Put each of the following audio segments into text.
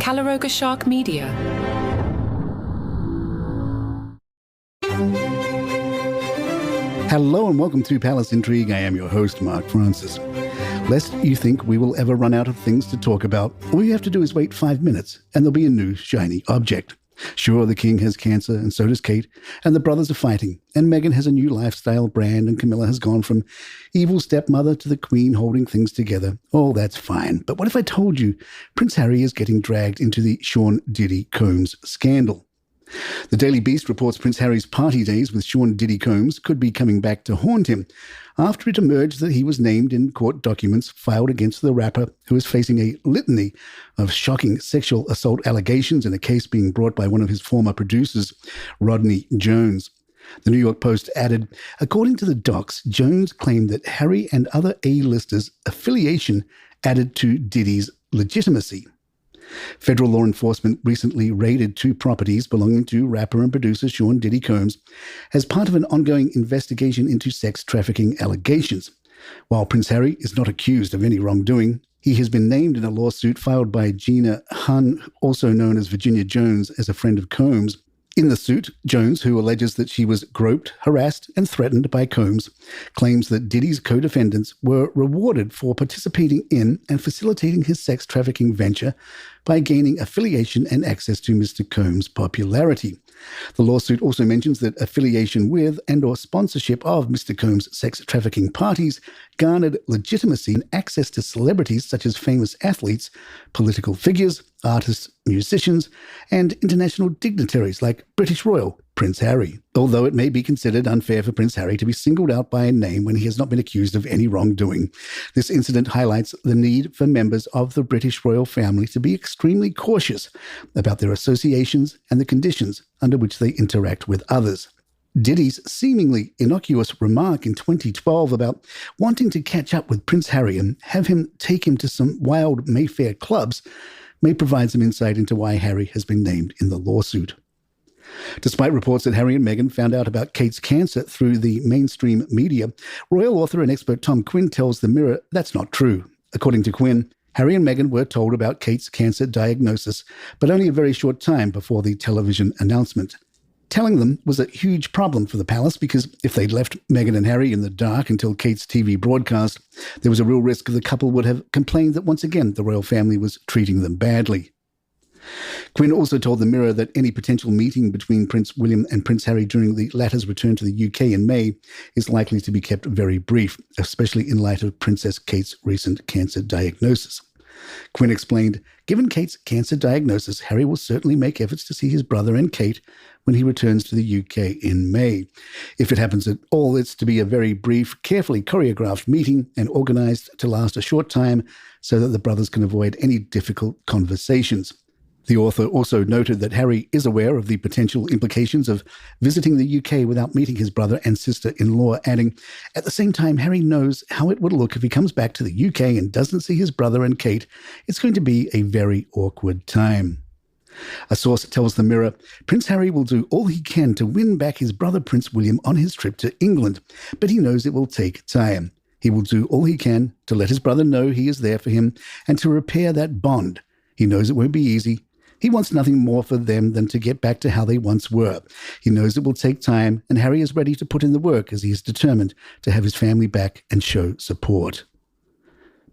Calaroga Shark Media. Hello and welcome to Palace Intrigue. I am your host, Mark Francis. Lest you think we will ever run out of things to talk about, all you have to do is wait 5 minutes and there'll be a new shiny object. Sure, the king has cancer and so does Kate, and the brothers are fighting, and Meghan has a new lifestyle brand, and Camilla has gone from evil stepmother to the queen holding things together. All that's fine. But what if I told you Prince Harry is getting dragged into the Sean Diddy Combs scandal? The Daily Beast reports Prince Harry's party days with Sean Diddy Combs could be coming back to haunt him after it emerged that he was named in court documents filed against the rapper, who is facing a litany of shocking sexual assault allegations in a case being brought by one of his former producers, Rodney Jones. The New York Post added, according to the docs, Jones claimed that Harry and other A-listers' affiliation added to Diddy's legitimacy. Federal law enforcement recently raided 2 properties belonging to rapper and producer Sean Diddy Combs as part of an ongoing investigation into sex trafficking allegations. While Prince Harry is not accused of any wrongdoing, he has been named in a lawsuit filed by Gina Hunn, also known as Virginia Jones, as a friend of Combs. In the suit, Jones, who alleges that she was groped, harassed, and threatened by Combs, claims that Diddy's co-defendants were rewarded for participating in and facilitating his sex trafficking venture by gaining affiliation and access to Mr. Combs' popularity. The lawsuit also mentions that affiliation with and/or sponsorship of Mr. Combs' sex trafficking parties garnered legitimacy and access to celebrities such as famous athletes, political figures, artists, musicians, and international dignitaries like British royal Prince Harry. Although it may be considered unfair for Prince Harry to be singled out by a name when he has not been accused of any wrongdoing, this incident highlights the need for members of the British royal family to be extremely cautious about their associations and the conditions under which they interact with others. Diddy's seemingly innocuous remark in 2012 about wanting to catch up with Prince Harry and have him take him to some wild Mayfair clubs may provide some insight into why Harry has been named in the lawsuit. Despite reports that Harry and Meghan found out about Kate's cancer through the mainstream media, royal author and expert Tom Quinn tells The Mirror that's not true. According to Quinn, Harry and Meghan were told about Kate's cancer diagnosis, but only a very short time before the television announcement. Telling them was a huge problem for the palace because if they'd left Meghan and Harry in the dark until Kate's TV broadcast, there was a real risk the couple would have complained that once again the royal family was treating them badly. Quinn also told The Mirror that any potential meeting between Prince William and Prince Harry during the latter's return to the UK in May is likely to be kept very brief, especially in light of Princess Kate's recent cancer diagnosis. Quinn explained, given Kate's cancer diagnosis, Harry will certainly make efforts to see his brother and Kate when he returns to the UK in May. If it happens at all, it's to be a very brief, carefully choreographed meeting and organised to last a short time so that the brothers can avoid any difficult conversations. The author also noted that Harry is aware of the potential implications of visiting the UK without meeting his brother and sister-in-law, adding, at the same time, Harry knows how it would look if he comes back to the UK and doesn't see his brother and Kate. It's going to be a very awkward time. A source tells The Mirror, Prince Harry will do all he can to win back his brother Prince William on his trip to England, but he knows it will take time. He will do all he can to let his brother know he is there for him and to repair that bond. He knows it won't be easy. He wants nothing more for them than to get back to how they once were. He knows it will take time, and Harry is ready to put in the work as he is determined to have his family back and show support.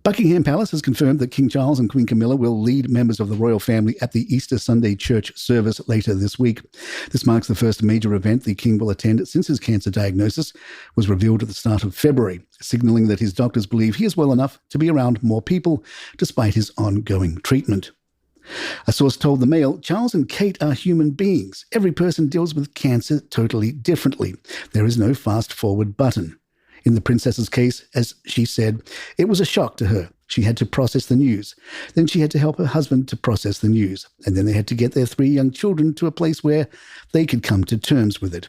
Buckingham Palace has confirmed that King Charles and Queen Camilla will lead members of the royal family at the Easter Sunday church service later this week. This marks the first major event the king will attend since his cancer diagnosis was revealed at the start of February, signaling that his doctors believe he is well enough to be around more people despite his ongoing treatment. A source told the Mail, Charles and Kate are human beings. Every person deals with cancer totally differently. There is no fast-forward button. In the princess's case, as she said, it was a shock to her. She had to process the news. Then she had to help her husband to process the news. And then they had to get their 3 young children to a place where they could come to terms with it.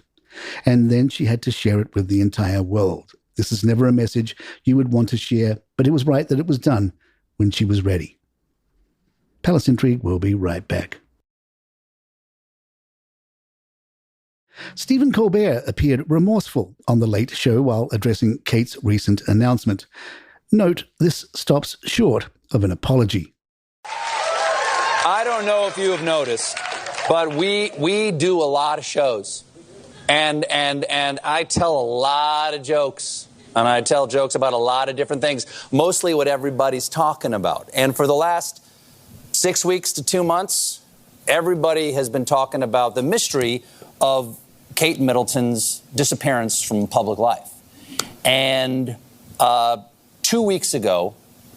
And then she had to share it with the entire world. This is never a message you would want to share, but it was right that it was done when she was ready. Palace Intrigue will be right back. Stephen Colbert appeared remorseful on The Late Show while addressing Kate's recent announcement. Note, this stops short of an apology. I don't don't know if you have noticed, but we do a lot of shows. And I tell a lot of jokes. And I tell jokes about a lot of different things, mostly what everybody's talking about. And for the last 6 weeks to 2 months, everybody has been talking about the mystery of Kate Middleton's disappearance from public life. And 2 weeks ago,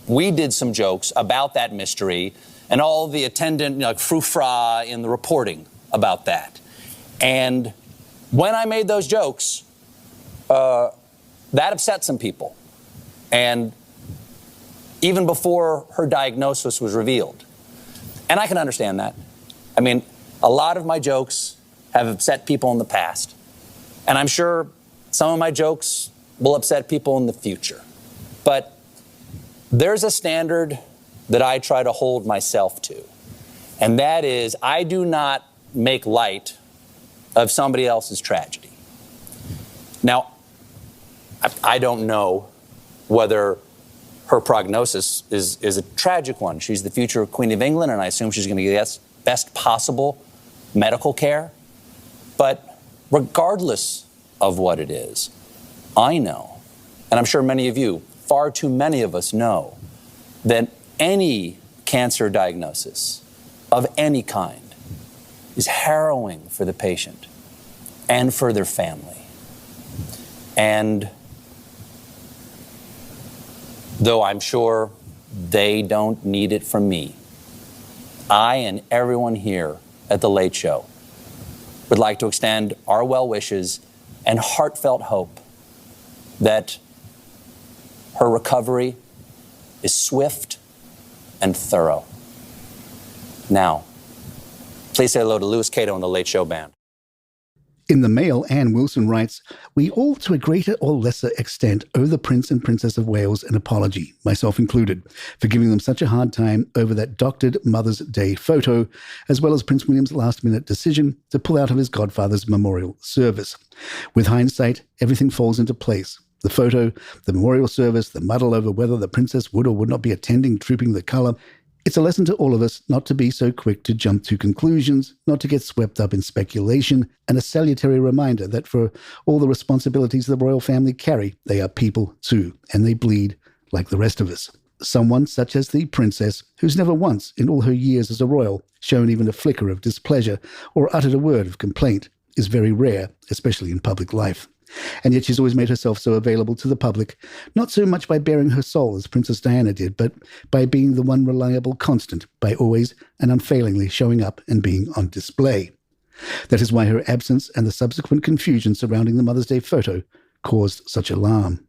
we did some jokes about that mystery and all the attendant frou-fra in the reporting about that. And when I made those jokes, that upset some people. And even before her diagnosis was revealed. And I can understand that. I mean, a lot of my jokes have upset people in the past. And I'm sure some of my jokes will upset people in the future. But there's a standard that I try to hold myself to. And that is, I do not make light of somebody else's tragedy. Now, I don't know whether her prognosis is a tragic one. She's the future Queen of England, and I assume she's going to get best possible medical care. But regardless of what it is, I know, and I'm sure many of you, far too many of us know, that any cancer diagnosis of any kind is harrowing for the patient and for their family. And though I'm sure they don't need it from me, I and everyone here at The Late Show would like to extend our well wishes and heartfelt hope that her recovery is swift and thorough. Now, please say hello to Louis Cato and The Late Show Band. In the Mail, Anne Wilson writes, "We all, to a greater or lesser extent, owe the Prince and Princess of Wales an apology, myself included, for giving them such a hard time over that doctored Mother's Day photo, as well as Prince William's last-minute decision to pull out of his godfather's memorial service. With hindsight, everything falls into place. The photo, the memorial service, the muddle over whether the princess would or would not be attending Trooping the Colour. It's a lesson to all of us not to be so quick to jump to conclusions, not to get swept up in speculation, and a salutary reminder that for all the responsibilities the royal family carry, they are people too, and they bleed like the rest of us. Someone such as the princess, who's never once, in all her years as a royal, shown even a flicker of displeasure or uttered a word of complaint, is very rare, especially in public life. And yet she's always made herself so available to the public, not so much by bearing her soul as Princess Diana did, but by being the one reliable constant, by always and unfailingly showing up and being on display. That is why her absence and the subsequent confusion surrounding the Mother's Day photo caused such alarm.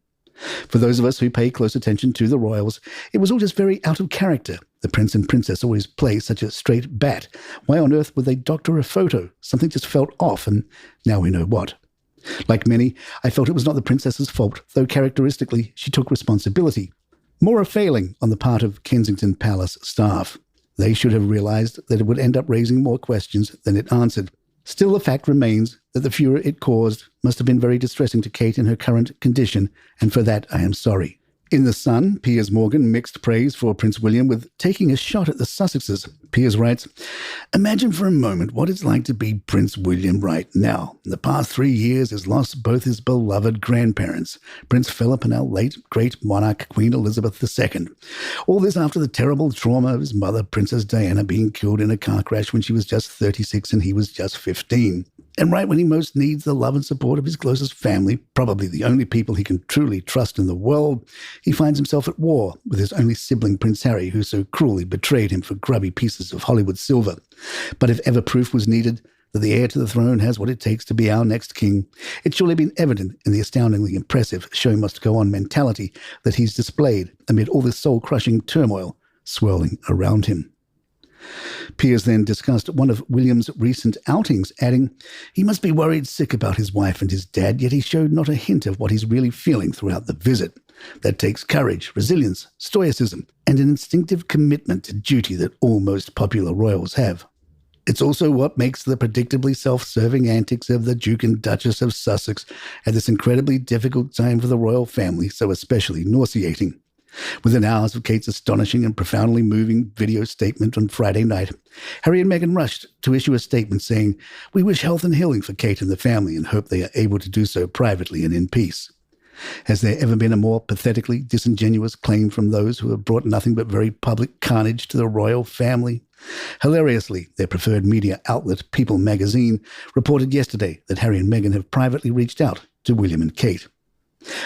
For those of us who pay close attention to the royals, it was all just very out of character. The prince and princess always play such a straight bat. Why on earth would they doctor a photo? Something just felt off, and now we know what. Like many, I felt it was not the princess's fault, though characteristically she took responsibility. More a failing on the part of Kensington Palace staff. They should have realised that it would end up raising more questions than it answered. Still, the fact remains that the furor it caused must have been very distressing to Kate in her current condition, and for that I am sorry. In The Sun, Piers Morgan mixed praise for Prince William with taking a shot at the Sussexes. Piers writes, "Imagine for a moment what it's like to be Prince William right now. In the past 3 years has lost both his beloved grandparents, Prince Philip and our late great monarch Queen Elizabeth II. All this after the terrible trauma of his mother, Princess Diana, being killed in a car crash when she was just 36 and he was just 15. And right when he most needs the love and support of his closest family, probably the only people he can truly trust in the world, he finds himself at war with his only sibling, Prince Harry, who so cruelly betrayed him for grubby pieces of Hollywood silver. But if ever proof was needed that the heir to the throne has what it takes to be our next king, it's surely been evident in the astoundingly impressive show-must-go-on mentality that he's displayed amid all this soul-crushing turmoil swirling around him." Piers then discussed one of William's recent outings, adding, "He must be worried sick about his wife and his dad, yet he showed not a hint of what he's really feeling throughout the visit. That takes courage, resilience, stoicism, and an instinctive commitment to duty that all most popular royals have. It's also what makes the predictably self-serving antics of the Duke and Duchess of Sussex at this incredibly difficult time for the royal family so especially nauseating. Within hours of Kate's astonishing and profoundly moving video statement on Friday night, Harry and Meghan rushed to issue a statement saying, "We wish health and healing for Kate and the family and hope they are able to do so privately and in peace." Has there ever been a more pathetically disingenuous claim from those who have brought nothing but very public carnage to the royal family? Hilariously, their preferred media outlet, People magazine, reported yesterday that Harry and Meghan have privately reached out to William and Kate.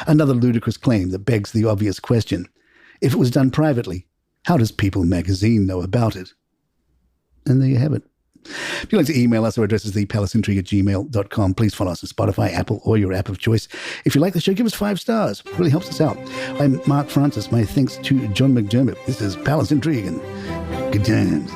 Another ludicrous claim that begs the obvious question. If it was done privately, how does People magazine know about it? And there you have it. If you'd like to email us, our address is thepalaceintrigue@gmail.com. Please follow us on Spotify, Apple, or your app of choice. If you like the show, give us 5 stars. It really helps us out. I'm Mark Francis. My thanks to John McDermott. This is Palace Intrigue, and good times.